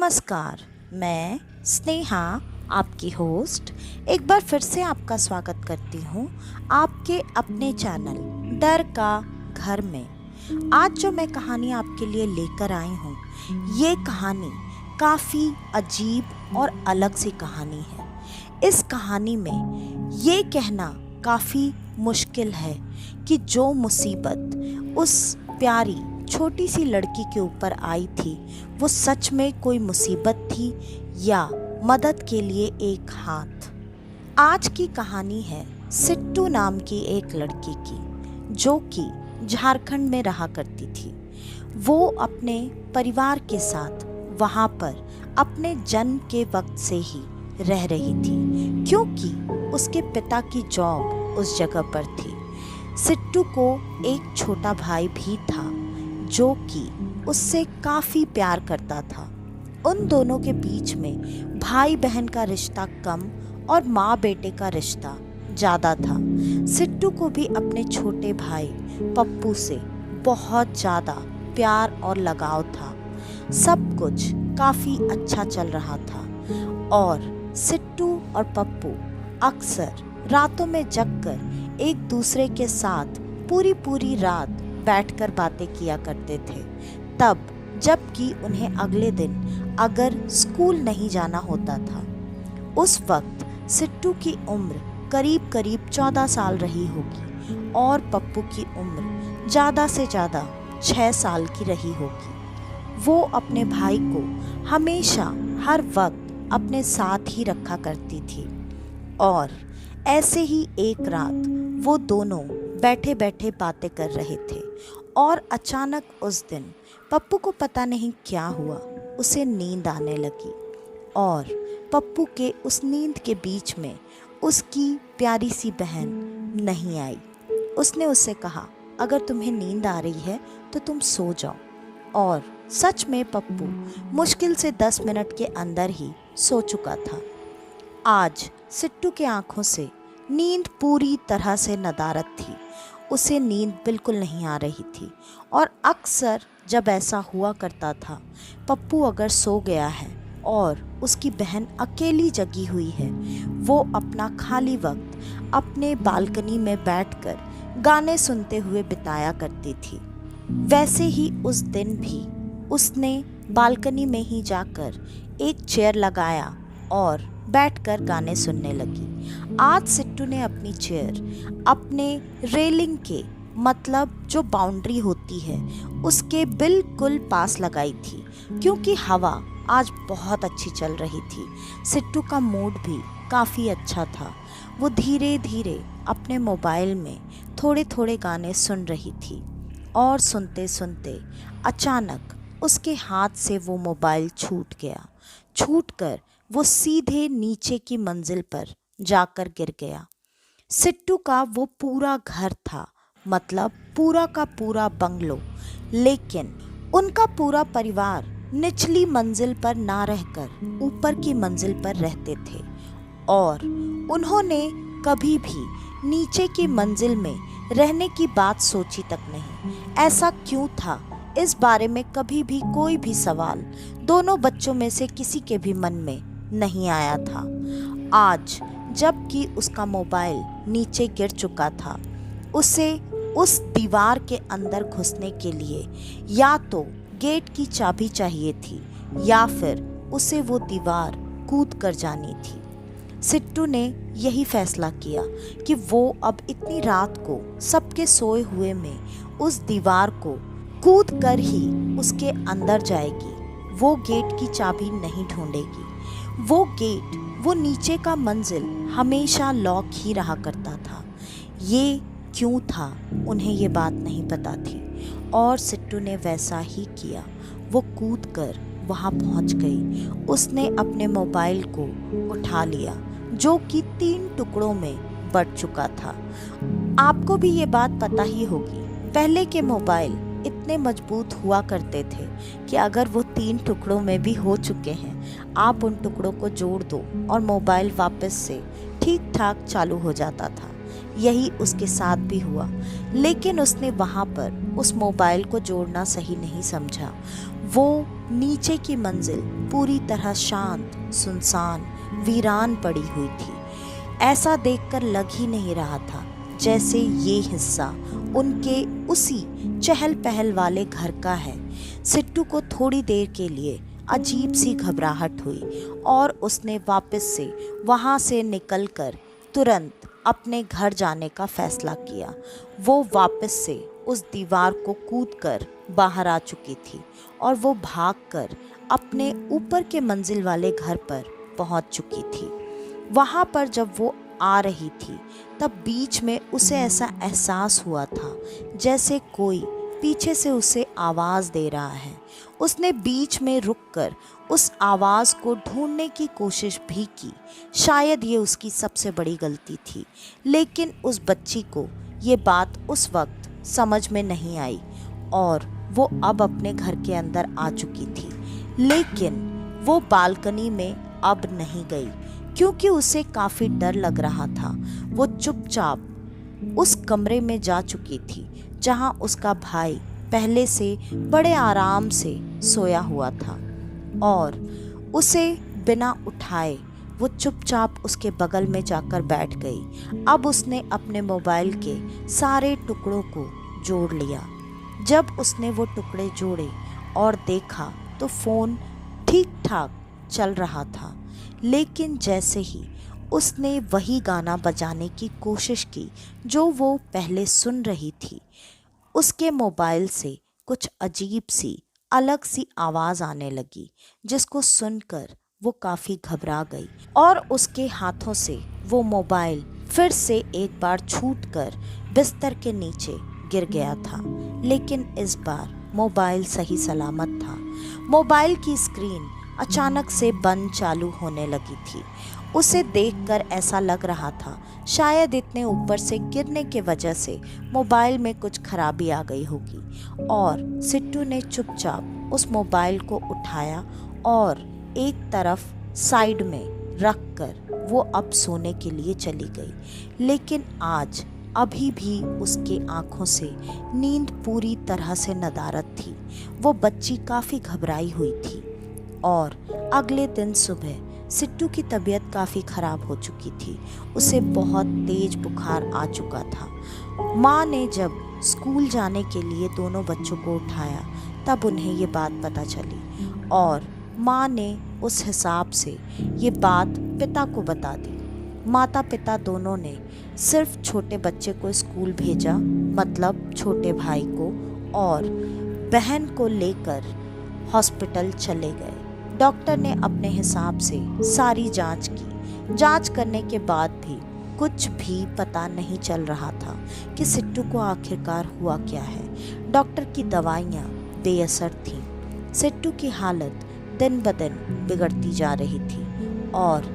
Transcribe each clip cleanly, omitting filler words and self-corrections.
नमस्कार, मैं स्नेहा आपकी होस्ट एक बार फिर से आपका स्वागत करती हूँ आपके अपने चैनल डर का घर में। आज जो मैं कहानी आपके लिए लेकर आई हूँ, ये कहानी काफ़ी अजीब और अलग सी कहानी है। इस कहानी में ये कहना काफ़ी मुश्किल है कि जो मुसीबत उस प्यारी छोटी सी लड़की के ऊपर आई थी वो सच में कोई मुसीबत थी या मदद के लिए एक हाथ। आज की कहानी है सिट्टू नाम की एक लड़की की, जो कि झारखंड में रहा करती थी। वो अपने परिवार के साथ वहाँ पर अपने जन्म के वक्त से ही रह रही थी, क्योंकि उसके पिता की जॉब उस जगह पर थी। सिट्टू को एक छोटा भाई भी था जो कि उससे काफ़ी प्यार करता था। उन दोनों के बीच में भाई बहन का रिश्ता कम और माँ बेटे का रिश्ता ज़्यादा था। सिट्टू को भी अपने छोटे भाई पप्पू से बहुत ज़्यादा प्यार और लगाव था। सब कुछ काफ़ी अच्छा चल रहा था और सिट्टू और पप्पू अक्सर रातों में जगकर एक दूसरे के साथ पूरी रात बैठकर बातें किया करते थे। तब जबकि उन्हें अगले दिन अगर स्कूल नहीं जाना होता था। उस वक्त सिट्टू की उम्र करीब 14 साल रही होगी और पप्पू की उम्र ज़्यादा से ज़्यादा 6 साल की रही होगी। वो अपने भाई को हमेशा हर वक्त अपने साथ ही रखा करती थी और ऐसे ही एक रात वो दोनों बैठे बैठे बातें कर रहे थे और अचानक उस दिन पप्पू को पता नहीं क्या हुआ, उसे नींद आने लगी और पप्पू के उस नींद के बीच में उसकी प्यारी सी बहन नहीं आई। उसने उससे कहा, अगर तुम्हें नींद आ रही है तो तुम सो जाओ। और सच में पप्पू मुश्किल से 10 मिनट के अंदर ही सो चुका था। आज सिट्टू के आंखों से नींद पूरी तरह से नदारद थी। उसे नींद बिल्कुल नहीं आ रही थी और अक्सर जब ऐसा हुआ करता था, पप्पू अगर सो गया है और उसकी बहन अकेली जगी हुई है, वो अपना खाली वक्त अपने बालकनी में बैठकर गाने सुनते हुए बिताया करती थी। वैसे ही उस दिन भी उसने बालकनी में ही जाकर एक चेयर लगाया और बैठकर गाने सुनने लगी। आज सिट्टू ने अपनी चेयर अपने रेलिंग के मतलब जो बाउंड्री होती है उसके बिल्कुल पास लगाई थी, क्योंकि हवा आज बहुत अच्छी चल रही थी। सिट्टू का मूड भी काफ़ी अच्छा था। वो धीरे धीरे अपने मोबाइल में थोड़े थोड़े गाने सुन रही थी और सुनते सुनते अचानक उसके हाथ से वो मोबाइल छूट गया। छूटकर वो सीधे नीचे की मंजिल पर जाकर गिर गया। सिट्टू का वो पूरा घर था, मतलब पूरा का पूरा बंगलो, लेकिन उनका पूरा परिवार निचली मंजिल पर ना रहकर ऊपर की मंजिल पर रहते थे और उन्होंने कभी भी नीचे की मंजिल में रहने की बात सोची तक नहीं। ऐसा क्यों था, इस बारे में कभी भी कोई भी सवाल दोनों बच्चों में से किसी के भी मन में नहीं आया था। आज जबकि उसका मोबाइल नीचे गिर चुका था, उसे उस दीवार के अंदर घुसने के लिए या तो गेट की चाबी चाहिए थी या फिर उसे वो दीवार कूद कर जानी थी। सिट्टू ने यही फैसला किया कि वो अब इतनी रात को सबके सोए हुए में उस दीवार को कूद कर ही उसके अंदर जाएगी। वो गेट की चाबी नहीं ढूंढेगी। वो गेट, वो नीचे का मंजिल हमेशा लॉक ही रहा करता था। ये क्यों था, उन्हें ये बात नहीं पता थी और सिट्टू ने वैसा ही किया। वो कूद कर वहाँ पहुँच गई। उसने अपने मोबाइल को उठा लिया, जो कि 3 टुकड़ों में बट चुका था। आपको भी ये बात पता ही होगी, पहले के मोबाइल इतने मजबूत हुआ करते थे कि अगर वो 3 टुकड़ों में भी हो चुके हैं, आप उन टुकड़ों को जोड़ दो और मोबाइल वापस से ठीक ठाक चालू हो जाता था। यही उसके साथ भी हुआ, लेकिन उसने वहाँ पर उस मोबाइल को जोड़ना सही नहीं समझा। वो नीचे की मंजिल पूरी तरह शांत, सुनसान, वीरान पड़ी हुई थी। ऐसा देखकर लग ही नहीं रहा था जैसे ये हिस्सा उनके उसी चहल पहल वाले घर का है। सिट्टू को थोड़ी देर के लिए अजीब सी घबराहट हुई और उसने वापस से वहाँ से निकलकर तुरंत अपने घर जाने का फैसला किया। वो वापस से उस दीवार को कूदकर बाहर आ चुकी थी और वो भागकर अपने ऊपर के मंजिल वाले घर पर पहुंच चुकी थी। वहाँ पर जब वो आ रही थी तब बीच में उसे ऐसा एहसास हुआ था जैसे कोई पीछे से उसे आवाज़ दे रहा है। उसने बीच में रुककर उस आवाज़ को ढूंढने की कोशिश भी की। शायद ये उसकी सबसे बड़ी गलती थी, लेकिन उस बच्ची को ये बात उस वक्त समझ में नहीं आई और वो अब अपने घर के अंदर आ चुकी थी। लेकिन वो बालकनी में अब नहीं गई क्योंकि उसे काफ़ी डर लग रहा था। वो चुपचाप उस कमरे में जा चुकी थी जहां उसका भाई पहले से बड़े आराम से सोया हुआ था और उसे बिना उठाए वो चुपचाप उसके बगल में जाकर बैठ गई। अब उसने अपने मोबाइल के सारे टुकड़ों को जोड़ लिया। जब उसने वो टुकड़े जोड़े और देखा तो फ़ोन ठीक ठाक चल रहा था, लेकिन जैसे ही उसने वही गाना बजाने की कोशिश की जो वो पहले सुन रही थी, उसके मोबाइल से कुछ अजीब सी अलग सी आवाज़ आने लगी जिसको सुनकर वो काफ़ी घबरा गई और उसके हाथों से वो मोबाइल फिर से एक बार छूटकर बिस्तर के नीचे गिर गया था। लेकिन इस बार मोबाइल सही सलामत था। मोबाइल की स्क्रीन अचानक से बंद चालू होने लगी थी। उसे देखकर ऐसा लग रहा था शायद इतने ऊपर से गिरने की वजह से मोबाइल में कुछ खराबी आ गई होगी और सिट्टू ने चुपचाप उस मोबाइल को उठाया और एक तरफ साइड में रखकर वो अब सोने के लिए चली गई। लेकिन आज अभी भी उसके आंखों से नींद पूरी तरह से नदारद थी। वो बच्ची काफ़ी घबराई हुई थी और अगले दिन सुबह सिट्टू की तबीयत काफ़ी ख़राब हो चुकी थी। उसे बहुत तेज़ बुखार आ चुका था। माँ ने जब स्कूल जाने के लिए दोनों बच्चों को उठाया तब उन्हें ये बात पता चली और माँ ने उस हिसाब से ये बात पिता को बता दी। माता पिता दोनों ने सिर्फ छोटे बच्चे को स्कूल भेजा, मतलब छोटे भाई को, और बहन को लेकर हॉस्पिटल चले गए। डॉक्टर ने अपने हिसाब से सारी जांच की। जांच करने के बाद भी कुछ भी पता नहीं चल रहा था कि सिट्टू को आखिरकार हुआ क्या है। डॉक्टर की दवाइयाँ बेअसर थीं। सिट्टू की हालत दिन ब दिन बिगड़ती जा रही थी और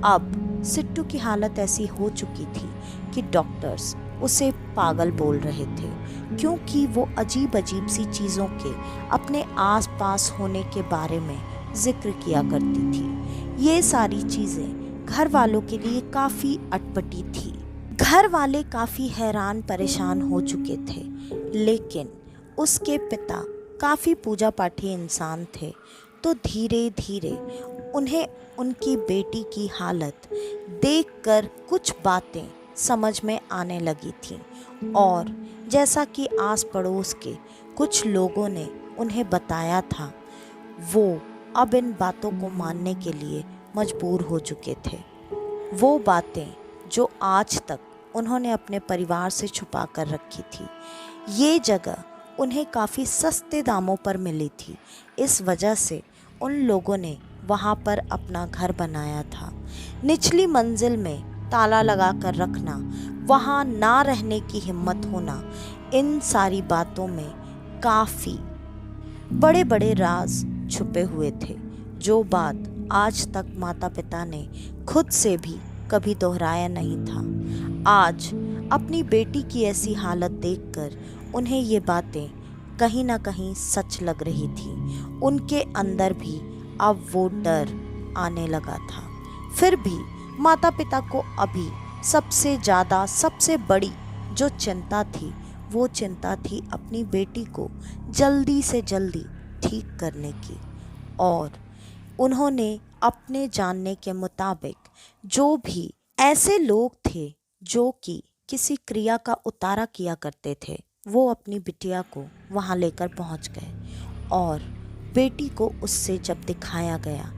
अब सिट्टू की हालत ऐसी हो चुकी थी कि डॉक्टर्स उसे पागल बोल रहे थे क्योंकि वो अजीब अजीब सी चीज़ों के अपने आसपास होने के बारे में जिक्र किया करती थी। ये सारी चीज़ें घर वालों के लिए काफ़ी अटपटी थी। घर वाले काफ़ी हैरान परेशान हो चुके थे, लेकिन उसके पिता काफ़ी पूजा पाठी इंसान थे, तो धीरे धीरे उन्हें उनकी बेटी की हालत देखकर कुछ बातें समझ में आने लगी थीं और जैसा कि आस पड़ोस के कुछ लोगों ने उन्हें बताया था, वो अब इन बातों को मानने के लिए मजबूर हो चुके थे। वो बातें जो आज तक उन्होंने अपने परिवार से छुपा कर रखी थी, ये जगह उन्हें काफ़ी सस्ते दामों पर मिली थी। इस वजह से उन लोगों ने वहाँ पर अपना घर बनाया था। निचली मंजिल में ताला लगा कर रखना, वहाँ ना रहने की हिम्मत होना, इन सारी बातों में काफ़ी बड़े बड़े राज छुपे हुए थे, जो बात आज तक माता पिता ने खुद से भी कभी दोहराया नहीं था। आज अपनी बेटी की ऐसी हालत देखकर उन्हें ये बातें कहीं ना कहीं सच लग रही थी। उनके अंदर भी अब वो डर आने लगा था। फिर भी माता पिता को अभी सबसे ज़्यादा, सबसे बड़ी जो चिंता थी, वो चिंता थी अपनी बेटी को जल्दी से जल्दी ठीक करने की। और उन्होंने अपने जानने के मुताबिक जो भी ऐसे लोग थे जो कि किसी क्रिया का उतारा किया करते थे, वो अपनी बिटिया को वहाँ लेकर पहुँच गए और बेटी को उससे जब दिखाया गया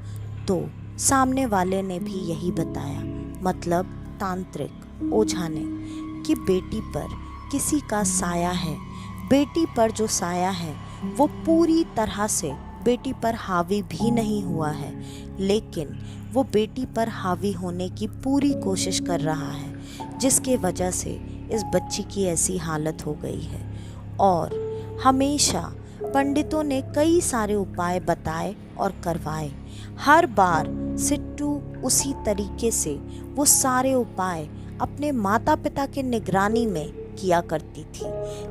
तो सामने वाले ने भी यही बताया, मतलब तांत्रिक ओझा ने, कि बेटी पर किसी का साया है। बेटी पर जो साया है वो पूरी तरह से बेटी पर हावी भी नहीं हुआ है, लेकिन वो बेटी पर हावी होने की पूरी कोशिश कर रहा है, जिसके वजह से इस बच्ची की ऐसी हालत हो गई है। और हमेशा पंडितों ने कई सारे उपाय बताए और करवाए। हर बार सिट्टू उसी तरीके से वो सारे उपाय अपने माता पिता के निगरानी में किया करती थी,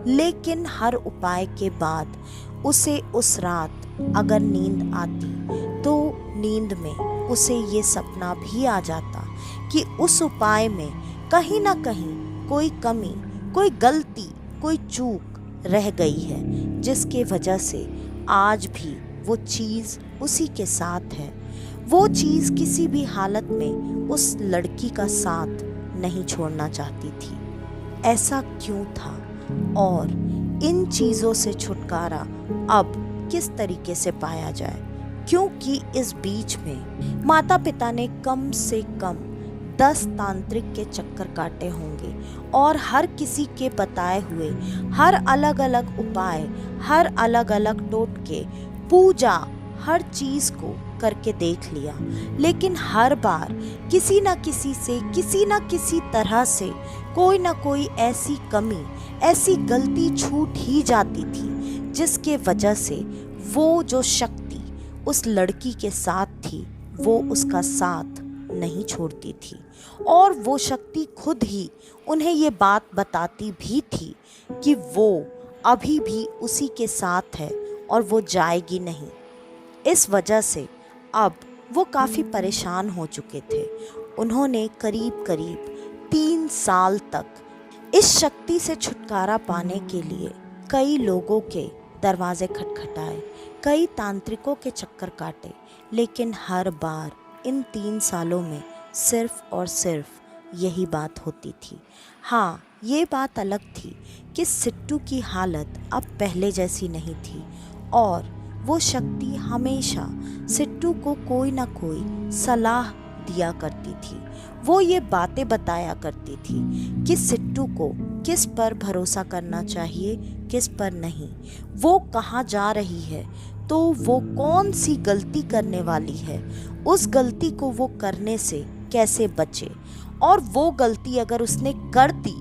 लेकिन हर उपाय के बाद उसे उस रात अगर नींद आती तो नींद में उसे ये सपना भी आ जाता कि उस उपाय में कहीं ना कहीं कोई कमी, कोई गलती, कोई चूक रह गई है, जिसके वजह से आज भी वो चीज़ उसी के साथ है। वो चीज़ किसी भी हालत में उस लड़की का साथ नहीं छोड़ना चाहती थी। ऐसा क्यों था और इन चीज़ों से छुटकारा अब किस तरीके से पाया जाए? क्योंकि इस बीच में माता पिता ने कम से कम 10 तांत्रिक के चक्कर काटे होंगे और हर किसी के बताए हुए हर अलग अलग उपाय, हर अलग अलग टोटके, पूजा, हर चीज़ को करके देख लिया, लेकिन हर बार किसी न किसी से, किसी न किसी तरह से कोई ना कोई ऐसी कमी, ऐसी गलती छूट ही जाती थी, जिसके वजह से वो जो शक्ति उस लड़की के साथ थी वो उसका साथ नहीं छोड़ती थी। और वो शक्ति खुद ही उन्हें ये बात बताती भी थी कि वो अभी भी उसी के साथ है और वो जाएगी नहीं। इस वजह से अब वो काफ़ी परेशान हो चुके थे। उन्होंने करीब करीब 3 साल तक इस शक्ति से छुटकारा पाने के लिए कई लोगों के दरवाजे खटखटाए, कई तांत्रिकों के चक्कर काटे, लेकिन हर बार इन 3 सालों में सिर्फ और सिर्फ यही बात होती थी। हाँ, ये बात अलग थी कि सिट्टू की हालत अब पहले जैसी नहीं थी और वो शक्ति हमेशा सिट्टू को कोई ना कोई सलाह दिया करती थी। वो ये बातें बताया करती थी कि सिट्टू को किस पर भरोसा करना चाहिए, किस पर नहीं, वो कहाँ जा रही है, तो वो कौन सी गलती करने वाली है, उस गलती को वो करने से कैसे बचे, और वो गलती अगर उसने कर दी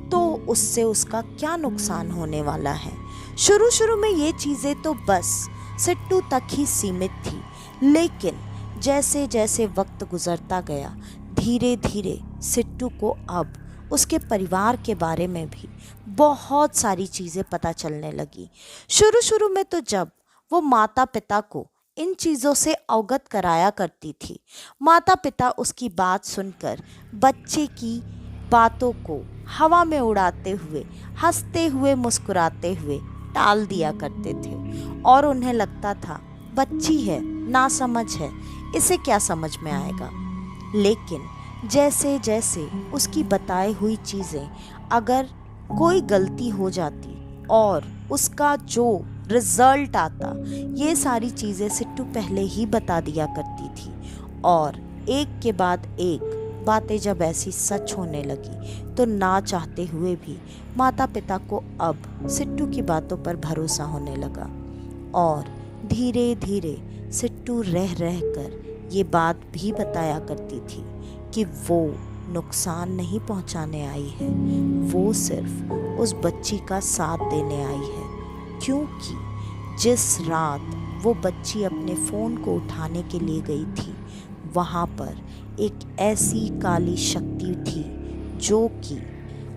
तो उससे उसका क्या नुकसान होने वाला है। शुरू शुरू में ये चीज़ें तो बस सिट्टू तक ही सीमित थी, लेकिन जैसे जैसे वक्त गुजरता गया धीरे धीरे सिट्टू को अब उसके परिवार के बारे में भी बहुत सारी चीज़ें पता चलने लगी। शुरू शुरू में तो जब वो माता पिता को इन चीज़ों से अवगत कराया करती थी, माता पिता उसकी बात सुनकर बच्चे की बातों को हवा में उड़ाते हुए, हंसते हुए, मुस्कुराते हुए टाल दिया करते थे और उन्हें लगता था बच्ची है, नासमझ है, इसे क्या समझ में आएगा। लेकिन जैसे जैसे उसकी बताई हुई चीज़ें, अगर कोई गलती हो जाती और उसका जो रिजल्ट आता, ये सारी चीज़ें सिट्टू पहले ही बता दिया करती थी और एक के बाद एक बातें जब ऐसी सच होने लगी तो ना चाहते हुए भी माता पिता को अब सिट्टू की बातों पर भरोसा होने लगा और धीरे धीरे सिट्टू रह रह कर ये बात भी बताया करती थी कि वो नुकसान नहीं पहुंचाने आई है, वो सिर्फ उस बच्ची का साथ देने आई है। क्योंकि जिस रात वो बच्ची अपने फ़ोन को उठाने के लिए गई थी, वहाँ पर एक ऐसी काली शक्ति थी जो कि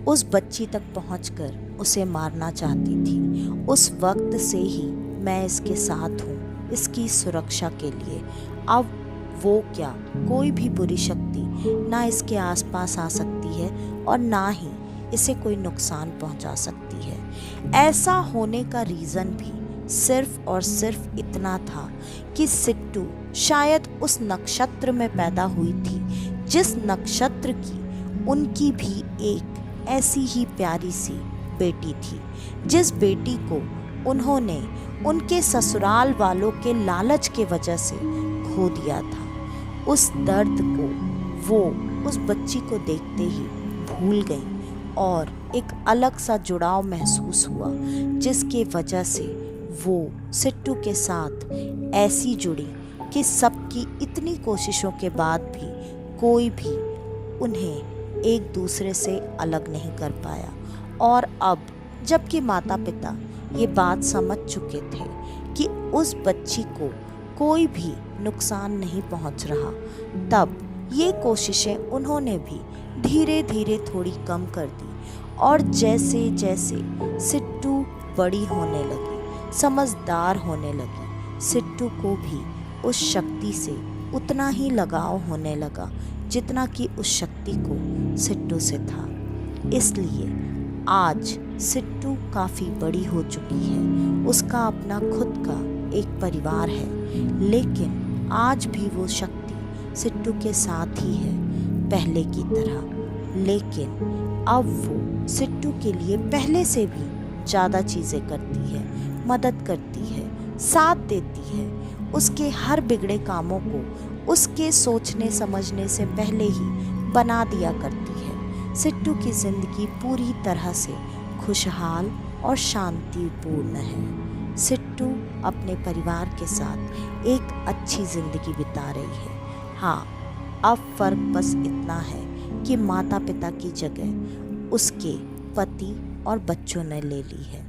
उस बच्ची तक पहुंचकर उसे मारना चाहती थी। उस वक्त से ही मैं इसके साथ हूँ, इसकी सुरक्षा के लिए। अब वो क्या, कोई भी बुरी शक्ति ना इसके आसपास आ सकती है और ना ही इसे कोई नुकसान पहुंचा सकती है। ऐसा होने का रीज़न भी सिर्फ और सिर्फ इतना था कि सिट्टू शायद उस नक्षत्र में पैदा हुई थी जिस नक्षत्र की उनकी भी एक ऐसी ही प्यारी सी बेटी थी, जिस बेटी को उन्होंने उनके ससुराल वालों के लालच के वजह से खो दिया था। उस दर्द को वो उस बच्ची को देखते ही भूल गई और एक अलग सा जुड़ाव महसूस हुआ, जिसके वजह से वो सिट्टू के साथ ऐसी जुड़ी कि सबकी इतनी कोशिशों के बाद भी कोई भी उन्हें एक दूसरे से अलग नहीं कर पाया। और अब जबकि माता पिता ये बात समझ चुके थे कि उस बच्ची को कोई भी नुकसान नहीं पहुंच रहा, तब ये कोशिशें उन्होंने भी धीरे धीरे थोड़ी कम कर दी। और जैसे जैसे सिट्टू बड़ी होने लगी, समझदार होने लगी, सिट्टू को भी उस शक्ति से उतना ही लगाव होने लगा जितना कि उस शक्ति को सिट्टू से था। इसलिए आज सिट्टू काफ़ी बड़ी हो चुकी है, उसका अपना खुद का एक परिवार है, लेकिन आज भी वो शक्ति सिट्टू के साथ ही है पहले की तरह। लेकिन अब वो सिट्टू के लिए पहले से भी ज़्यादा चीज़ें करती है, मदद करती है, साथ देती है, उसके हर बिगड़े कामों को उसके सोचने समझने से पहले ही बना दिया करती है। सिट्टू की ज़िंदगी पूरी तरह से खुशहाल और शांतिपूर्ण है। सिट्टू अपने परिवार के साथ एक अच्छी ज़िंदगी बिता रही है। हाँ, अब फ़र्क बस इतना है कि माता पिता की जगह उसके पति और बच्चों ने ले ली है।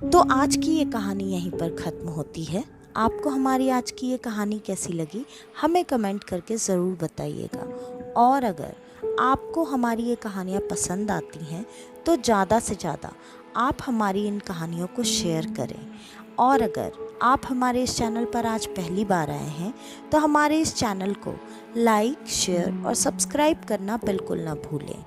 तो आज की ये कहानी यहीं पर ख़त्म होती है। आपको हमारी आज की ये कहानी कैसी लगी हमें कमेंट करके ज़रूर बताइएगा। और अगर आपको हमारी ये कहानियाँ पसंद आती हैं तो ज़्यादा से ज़्यादा आप हमारी इन कहानियों को शेयर करें। और अगर आप हमारे इस चैनल पर आज पहली बार आए हैं तो हमारे इस चैनल को लाइक, शेयर और सब्सक्राइब करना बिल्कुल ना भूलें।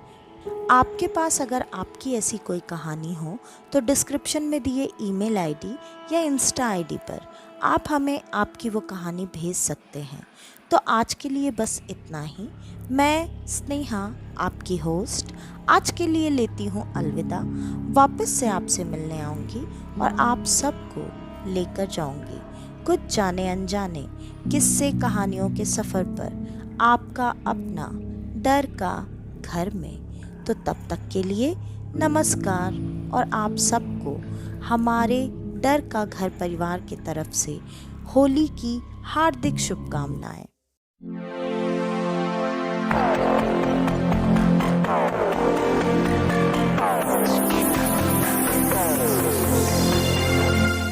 आपके पास अगर आपकी ऐसी कोई कहानी हो तो डिस्क्रिप्शन में दिए ईमेल आईडी या इंस्टा आईडी पर आप हमें आपकी वो कहानी भेज सकते हैं। तो आज के लिए बस इतना ही। मैं स्नेहा, आपकी होस्ट, आज के लिए लेती हूँ अलविदा। वापस से आपसे मिलने आऊँगी और आप सबको लेकर जाऊँगी कुछ जाने अनजाने किस्से कहानियों के सफ़र पर आपका अपना डर का घर में। तो तब तक के लिए नमस्कार और आप सबको हमारे डर का घर परिवार की तरफ से होली की हार्दिक शुभकामनाएं।